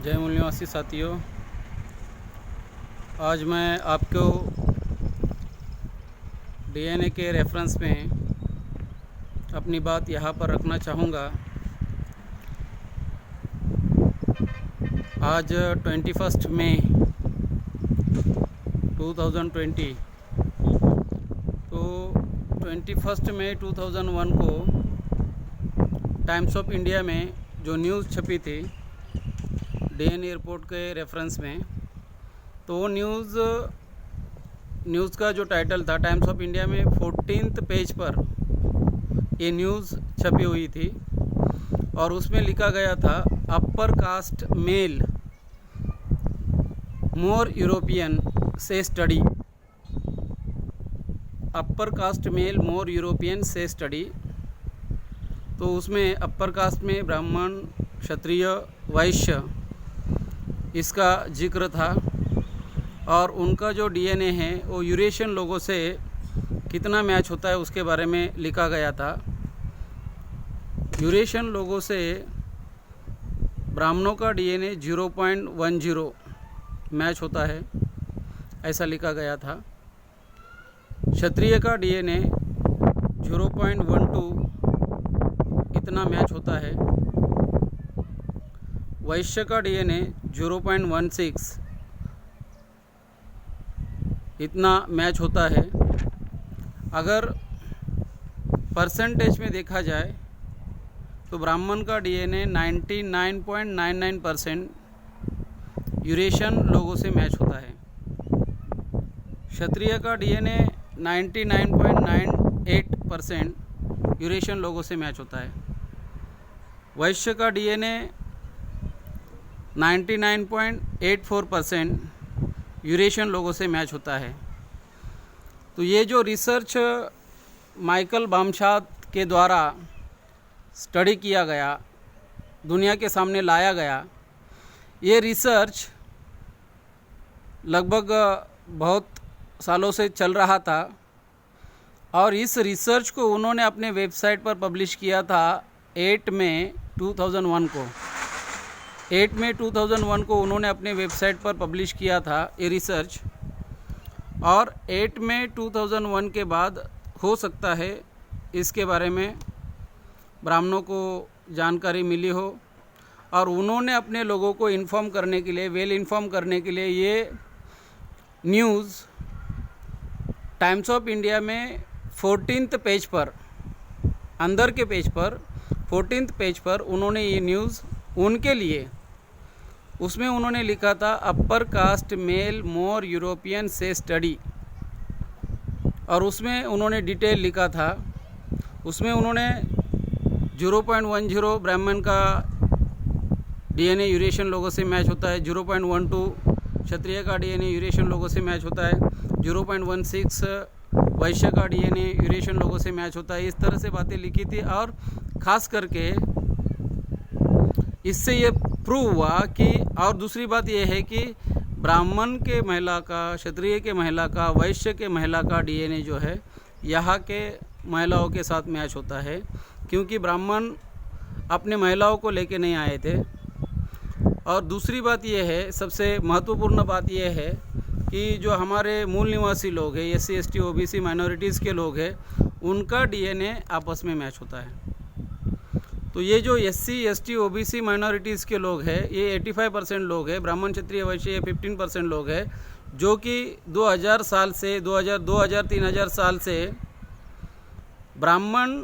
जय मूल निवासी साथियों, आज मैं आपको डीएनए के रेफरेंस में अपनी बात यहाँ पर रखना चाहूँगा। आज 21 मई 2020 तो 21 मई 2001 को टाइम्स ऑफ इंडिया में जो न्यूज़ छपी थी डीएनए रिपोर्ट के रेफरेंस में, तो वो न्यूज़ का जो टाइटल था टाइम्स ऑफ इंडिया में 14th पेज पर ये न्यूज़ छपी हुई थी और उसमें लिखा गया था अपर कास्ट मेल मोर यूरोपियन से स्टडी। अपर कास्ट मेल मोर यूरोपियन से स्टडी। तो उसमें अपर कास्ट में ब्राह्मण, क्षत्रिय, वैश्य इसका जिक्र था और उनका जो डीएनए है वो यूरेशियन लोगों से कितना मैच होता है उसके बारे में लिखा गया था। यूरेशियन लोगों से ब्राह्मणों का डीएनए 0.10 मैच होता है, ऐसा लिखा गया था। क्षत्रिय का डीएनए 0.12 इतना मैच होता है। वैश्य का डीएनए 0.16 इतना मैच होता है। अगर परसेंटेज में देखा जाए तो ब्राह्मण का डीएनए 99.99% यूरेशियन लोगों से मैच होता है। क्षत्रिय का डीएनए 99.98% यूरेशियन लोगों से मैच होता है। वैश्य का डीएनए 99.84% यूरेशियन लोगों से मैच होता है। तो ये जो रिसर्च माइकल बामशात के द्वारा स्टडी किया गया, दुनिया के सामने लाया गया, ये रिसर्च लगभग बहुत सालों से चल रहा था और इस रिसर्च को उन्होंने अपने वेबसाइट पर पब्लिश किया था 8 मई 2001 को। 8 मई 2001 को उन्होंने अपने वेबसाइट पर पब्लिश किया था ये रिसर्च। और 8 मई 2001 के बाद हो सकता है इसके बारे में ब्राह्मणों को जानकारी मिली हो और उन्होंने अपने लोगों को इन्फॉर्म करने के लिए, वेल इन्फॉर्म करने के लिए ये न्यूज़ टाइम्स ऑफ इंडिया में 14th पेज पर, अंदर के पेज पर 14th पेज पर उन्होंने ये न्यूज़ उनके लिए, उसमें उन्होंने लिखा था अपर कास्ट मेल मोर यूरोपियन से स्टडी। और उसमें उन्होंने डिटेल लिखा था। उसमें उन्होंने 0.10 ब्राह्मण का डीएनए यूरेशियन लोगों से मैच होता है, 0.12 क्षत्रिय का डीएनए यूरेशियन लोगों से मैच होता है, 0.16 वैश्य का डीएनए यूरेशियन लोगों से मैच होता है। इस तरह से बातें लिखी थी और ख़ास करके इससे ये प्रूव हुआ कि, और दूसरी बात यह है कि ब्राह्मण के महिला का, क्षत्रिय के महिला का, वैश्य के महिला का डीएनए जो है यहाँ के महिलाओं के साथ मैच होता है, क्योंकि ब्राह्मण अपने महिलाओं को लेके नहीं आए थे। और दूसरी बात यह है, सबसे महत्वपूर्ण बात यह है कि जो हमारे मूल निवासी लोग हैं, SC ST OBC माइनॉरिटीज़ के लोग हैं, उनका डीएनए आपस में मैच होता है। तो ये जो SC ST OBC माइनॉरिटीज़ के लोग हैं, ये 85% लोग हैं। ब्राह्मण, क्षत्रिय, वैश्य ये 15% लोग हैं, जो कि 2000 साल से 2000-3000 साल से ब्राह्मण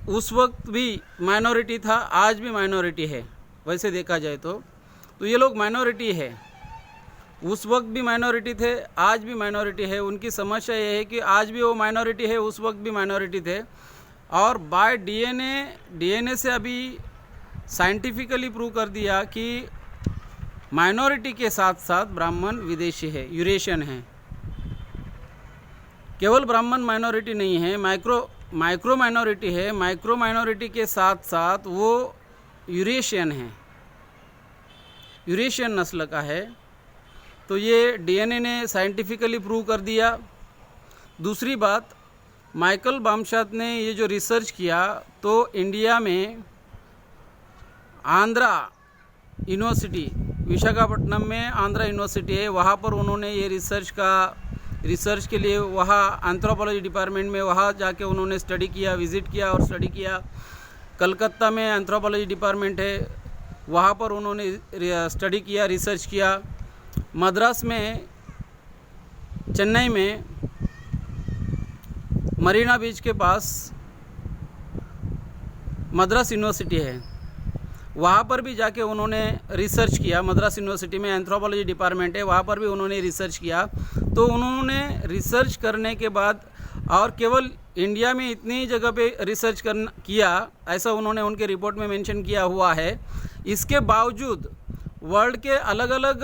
उस वक्त भी माइनॉरिटी था, आज भी माइनॉरिटी है। वैसे देखा जाए तो ये लोग माइनॉरिटी है। उस वक्त भी माइनॉरिटी थे, आज भी माइनॉरिटी है। उनकी समस्या ये है कि आज भी वो माइनॉरिटी है, उस वक्त भी माइनॉरिटी थे। और बाय डीएनए से अभी साइंटिफिकली प्रूव कर दिया कि माइनॉरिटी के साथ साथ ब्राह्मण विदेशी है, यूरेशियन है। केवल ब्राह्मण माइनॉरिटी नहीं है, माइक्रो माइनॉरिटी है। माइक्रो माइनॉरिटी के साथ साथ वो यूरेशियन है, यूरेशियन नस्ल का है। तो ये डीएनए ने साइंटिफिकली प्रूव कर दिया। दूसरी बात, माइकल बामशात ने ये जो रिसर्च किया तो इंडिया में आंध्रा यूनिवर्सिटी विशाखापट्टनम में आंध्रा यूनिवर्सिटी है, वहाँ पर उन्होंने ये रिसर्च के लिए वहाँ एंथ्रोपोलॉजी डिपार्टमेंट में वहाँ जाके उन्होंने स्टडी किया, विज़िट किया और स्टडी किया। कलकत्ता में एंथ्रोपोलॉजी डिपार्टमेंट है, वहाँ पर उन्होंने स्टडी किया, रिसर्च किया। मद्रास में, चेन्नई में मरीना बीच के पास मद्रास यूनिवर्सिटी है, वहाँ पर भी जाके उन्होंने रिसर्च किया। मद्रास यूनिवर्सिटी में एंथ्रोपोलॉजी डिपार्टमेंट है, वहाँ पर भी उन्होंने रिसर्च किया। तो उन्होंने रिसर्च करने के बाद, और केवल इंडिया में इतनी जगह पे रिसर्च किया, ऐसा उन्होंने उनके रिपोर्ट में मेंशन किया हुआ है। इसके बावजूद वर्ल्ड के अलग अलग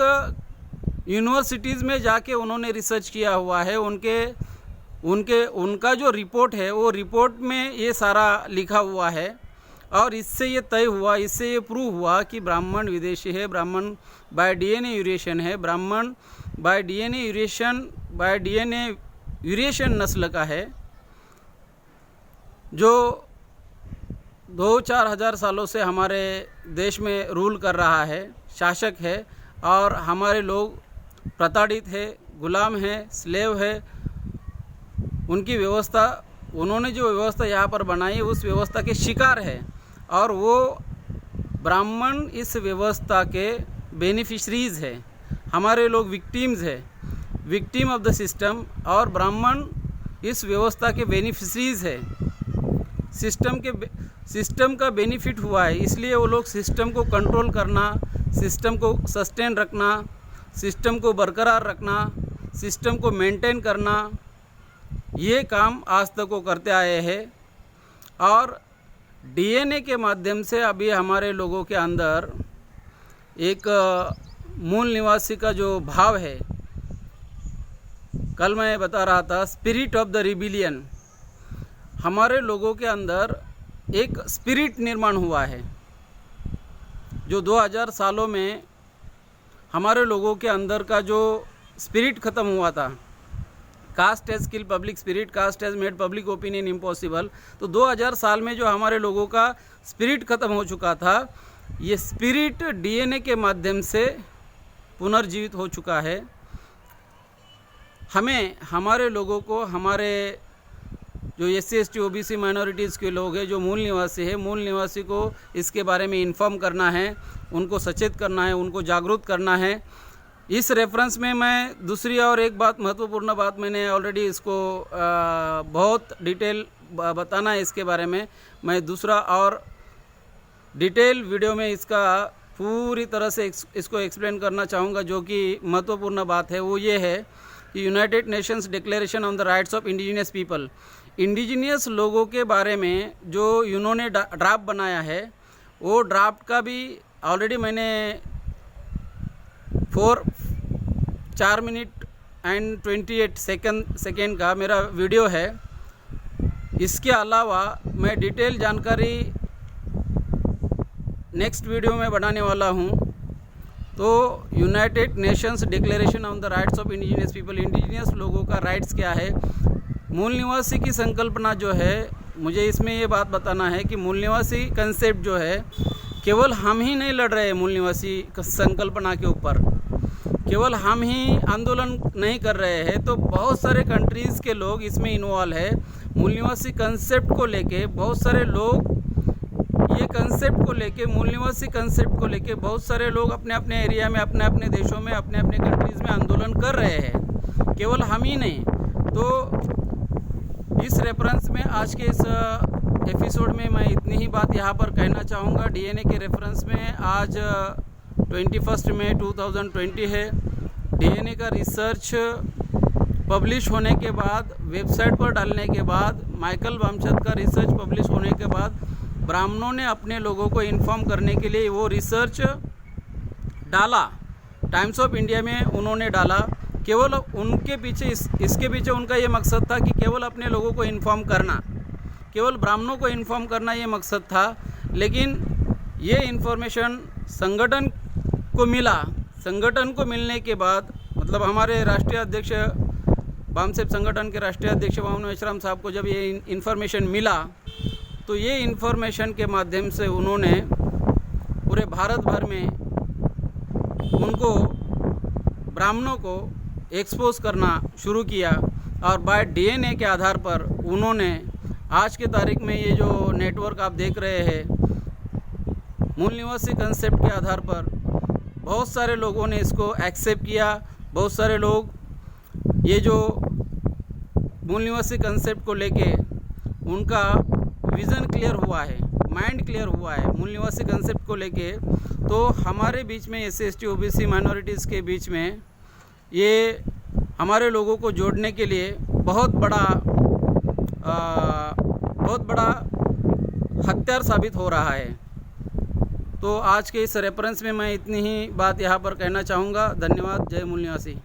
यूनिवर्सिटीज़ में जाके उन्होंने रिसर्च किया हुआ है। उनका जो रिपोर्ट है, वो रिपोर्ट में ये सारा लिखा हुआ है। और इससे ये तय हुआ, इससे ये प्रूव हुआ कि ब्राह्मण विदेशी है, ब्राह्मण बाय डीएनए यूरेशियन है, ब्राह्मण बाय डीएनए यूरेशियन नस्ल का है, जो 2-4 हज़ार सालों से हमारे देश में रूल कर रहा है, शासक है। और हमारे लोग प्रताड़ित है, गुलाम है, स्लेव है। उनकी व्यवस्था, उन्होंने जो व्यवस्था यहाँ पर बनाई, उस व्यवस्था के शिकार है। और वो ब्राह्मण इस व्यवस्था के बेनिफिशरीज़ है, हमारे लोग विक्टिम्स है, विक्टिम ऑफ द सिस्टम। और ब्राह्मण इस व्यवस्था के बेनिफिशरीज़ है, सिस्टम का बेनिफिट हुआ है, इसलिए वो लोग सिस्टम को कंट्रोल करना, सिस्टम को सस्टेन रखना, सिस्टम को बरकरार रखना, सिस्टम को मेंटेन करना, ये काम आज तक वो करते आए हैं। और डीएनए के माध्यम से अभी हमारे लोगों के अंदर एक मूल निवासी का जो भाव है, कल मैं बता रहा था, स्पिरिट ऑफ द रिबिलियन, हमारे लोगों के अंदर एक स्पिरिट निर्माण हुआ है, जो 2000 सालों में हमारे लोगों के अंदर का जो स्पिरिट ख़त्म हुआ था। Caste has kill public spirit, caste has made public opinion impossible. तो 2000 साल में जो हमारे लोगों का स्पिरिट ख़त्म हो चुका था, ये स्पिरिट डीएनए के माध्यम से पुनर्जीवित हो चुका है। हमें, हमारे लोगों को, हमारे जो SC ST OBC माइनॉरिटीज़ के लोग हैं, जो मूल निवासी है, मूल निवासी को इसके बारे में इन्फॉर्म करना है, उनको सचेत करना है, उनको जागरूक करना है। इस रेफरेंस में मैं दूसरी और एक बात, महत्वपूर्ण बात, मैंने ऑलरेडी इसको बहुत डिटेल बताना है इसके बारे में। मैं दूसरा और डिटेल वीडियो में इसका पूरी तरह से इसको एक्सप्लेन करना चाहूँगा। जो कि महत्वपूर्ण बात है वो ये है कि United Nations declaration on the rights of indigenous people, indigenous लोगों के बारे में जो उन्होंने ड्राफ्ट बनाया है, वो ड्राफ्ट का भी ऑलरेडी मैंने 4 मिनट एंड 28 सेकेंड का मेरा वीडियो है। इसके अलावा मैं डिटेल जानकारी नेक्स्ट वीडियो में बनाने वाला हूँ। तो United Nations declaration on the rights of indigenous people, indigenous लोगों का राइट्स क्या है, मूल निवासी की संकल्पना जो है, मुझे इसमें ये बात बताना है कि मूल निवासी कंसेप्ट जो है, केवल हम ही नहीं लड़ रहे हैं मूल निवासी संकल्पना के ऊपर, केवल हम ही आंदोलन नहीं कर रहे हैं। तो बहुत सारे कंट्रीज़ के लोग इसमें इन्वॉल्व है। मूल निवासी कंसेप्ट को लेके बहुत सारे लोग, ये कंसेप्ट को लेके, मूल निवासी कंसेप्ट को लेके बहुत सारे लोग अपने अपने एरिया में, अपने अपने देशों में, अपने अपने कंट्रीज़ में आंदोलन कर रहे हैं, केवल हम ही नहीं। तो इस रेफरेंस में आज के इस एपिसोड में मैं इतनी ही बात यहाँ पर कहना चाहूँगा। डीएनए के रेफरेंस में आज 21 मई 2020 है। डीएनए का रिसर्च पब्लिश होने के बाद, वेबसाइट पर डालने के बाद, माइकल वामचंद का रिसर्च पब्लिश होने के बाद, ब्राह्मणों ने अपने लोगों को इन्फॉर्म करने के लिए वो रिसर्च डाला, टाइम्स ऑफ इंडिया में उन्होंने डाला। केवल उनके पीछे, इसके पीछे उनका ये मकसद था कि केवल अपने लोगों को इन्फॉर्म करना, केवल ब्राह्मणों को इन्फॉर्म करना, ये मकसद था। लेकिन ये इन्फॉर्मेशन संगठन को मिला। संगठन को मिलने के बाद, मतलब हमारे राष्ट्रीय अध्यक्ष, वामसेप संगठन के राष्ट्रीय अध्यक्ष वामन मेश्राम साहब को जब ये इन्फॉर्मेशन मिला, तो ये इन्फॉर्मेशन के माध्यम से उन्होंने पूरे भारत भर में उनको ब्राह्मणों को एक्सपोज करना शुरू किया और बाय डीएनए के आधार पर उन्होंने आज के तारीख में ये जो नेटवर्क आप देख रहे हैं, मूल निवासी कंसेप्ट के आधार पर बहुत सारे लोगों ने इसको एक्सेप्ट किया। बहुत सारे लोग ये जो मूल निवासी कंसेप्ट को लेके उनका विज़न क्लियर हुआ है, माइंड क्लियर हुआ है मूल निवासी कंसेप्ट को लेके। तो हमारे बीच में SC/ST OBC माइनॉरिटीज़ के बीच में ये हमारे लोगों को जोड़ने के लिए बहुत बड़ा हथियार साबित हो रहा है। तो आज के इस रेफरेंस में मैं इतनी ही बात यहाँ पर कहना चाहूँगा। धन्यवाद। जय मूल निवासी।